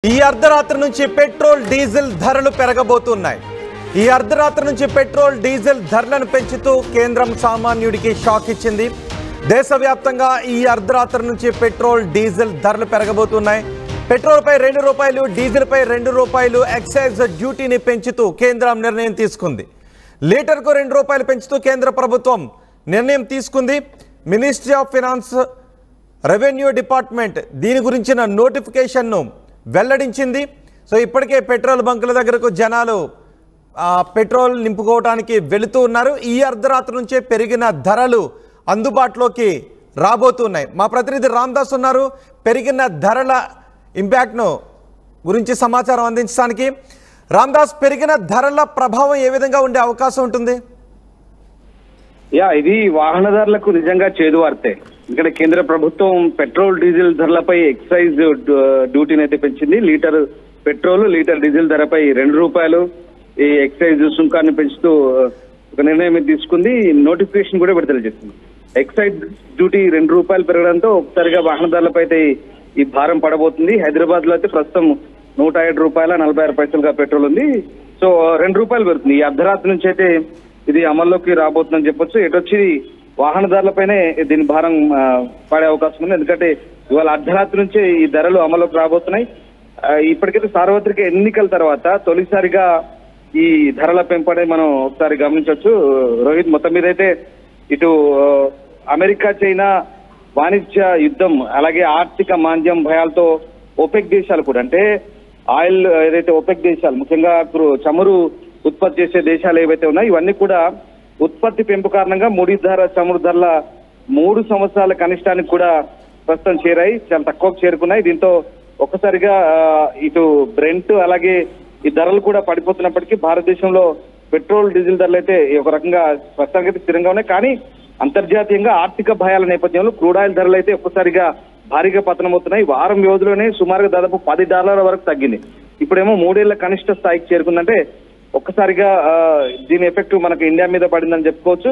ఈ అర్ధరాత్రి నుంచి పెట్రోల్ డీజిల్ ధరలు పెరగబోతున్నాయి. ఈ అర్ధరాత్రి నుంచి పెట్రోల్ డీజిల్ ధరలను పెంచుతూ కేంద్రం సామాన్యుడికి షాక్ ఇచ్చింది. దేశవ్యాప్తంగా ఈ అర్ధరాత్రి నుంచి పెట్రోల్ డీజిల్ ధరలు పెరగబోతున్నాయి. పెట్రోల్ పై ₹2, డీజిల్ పై ₹2 ఎక్సైజ్ డ్యూటీని పెంచుతూ కేంద్రం నిర్ణయం తీసుకుంది. లీటర్కు ₹2 పెంచుతూ కేంద్ర ప్రభుత్వం నిర్ణయం తీసుకుంది. Ministry of finance, revenue department దీని గురించిన నోటిఫికేషన్ను వెల్లడించింది. సో ఇప్పటికే పెట్రోల్ బంకుల దగ్గరకు జనాలు పెట్రోల్ నింపుకోవడానికి వెళుతూ ఉన్నారు. ఈ అర్ధరాత్రి నుంచే పెరిగిన ధరలు అందుబాటులోకి రాబోతున్నాయి. మా ప్రతినిధి రామ్దాస్ ఉన్నారు పెరిగిన ధరల ఇంపాక్ట్ను గురించి సమాచారం అందించడానికి. రామ్దాస్, పెరిగిన ధరల ప్రభావం ఏ విధంగా ఉండే అవకాశం ఉంటుంది? ఇది వాహనదారులకు నిజంగా చేదు వార్తే. ఇక్కడ కేంద్ర ప్రభుత్వం పెట్రోల్ డీజిల్ ధరలపై ఎక్సైజ్ డ్యూటీని అయితే పెంచింది. లీటర్ పెట్రోల్, లీటర్ డీజిల్ ధరపై ₹2 ఈ ఎక్సైజ్ సుంకాన్ని పెంచుతూ ఒక నిర్ణయం తీసుకుంది. నోటిఫికేషన్ కూడా విడుదల చేసింది. ఎక్సైజ్ డ్యూటీ ₹2 పెరగడంతో ఒకసారిగా వాహనదారులపై అయితే ఈ భారం పడబోతుంది. హైదరాబాద్ లో అయితే ప్రస్తుతం ₹107.46 పెట్రోల్ ఉంది. సో ₹2 పెరుగుతుంది. ఈ అర్ధరాత్రి నుంచి అయితే ఇది అమల్లోకి రాబోతుందని చెప్పొచ్చు. ఎటొచ్చి వాహనదారులపైనే దీని భారం పడే అవకాశం ఉంది. ఎందుకంటే ఇవాళ అర్ధరాత్రి నుంచే ఈ ధరలు అమల్లోకి రాబోతున్నాయి. ఇప్పటికైతే సార్వత్రిక ఎన్నికల తర్వాత తొలిసారిగా ఈ ధరల పెంపడే మనం ఒకసారి గమనించవచ్చు. రోహిత్, మొత్తం మీద అయితే ఇటు అమెరికా, చైనా వాణిజ్య యుద్ధం, అలాగే ఆర్థిక మాంద్యం భయాలతో ఓపెక్ దేశాలు కూడా, అంటే ఆయిల్ ఏదైతే ఓపెక్ దేశాలు ముఖ్యంగా చమురు ఉత్పత్తి చేసే దేశాలు ఏవైతే ఉన్నాయో ఇవన్నీ కూడా ఉత్పత్తి పెంపు కారణంగా ముడి ధర, చమురు ధరల 3 సంవత్సరాల కనిష్టానికి కూడా ప్రస్తుతం చేరాయి. చాలా తక్కువకు చేరుకున్నాయి. దీంతో ఒక్కసారిగా ఇటు బ్రెంట్ అలాగే ఈ ధరలు కూడా పడిపోతున్నప్పటికీ భారతదేశంలో పెట్రోల్ డీజిల్ ధరలు అయితే ఒక రకంగా ప్రస్తుతానికి అయితే స్థిరంగా ఉన్నాయి. కానీ అంతర్జాతీయంగా ఆర్థిక భయాల నేపథ్యంలో క్రూడ్ ఆయిల్ ధరలు అయితే ఒక్కసారిగా భారీగా పతనమవుతున్నాయి. వారం వ్యవధిలోనే సుమారుగా దాదాపు $10 వరకు తగ్గింది. ఇప్పుడేమో 3 ఏళ్ల కనిష్ట స్థాయికి చేరుకుందంటే ఒక్కసారిగా దీని ఎఫెక్ట్ మనకు ఇండియా మీద పడిందని చెప్పుకోవచ్చు.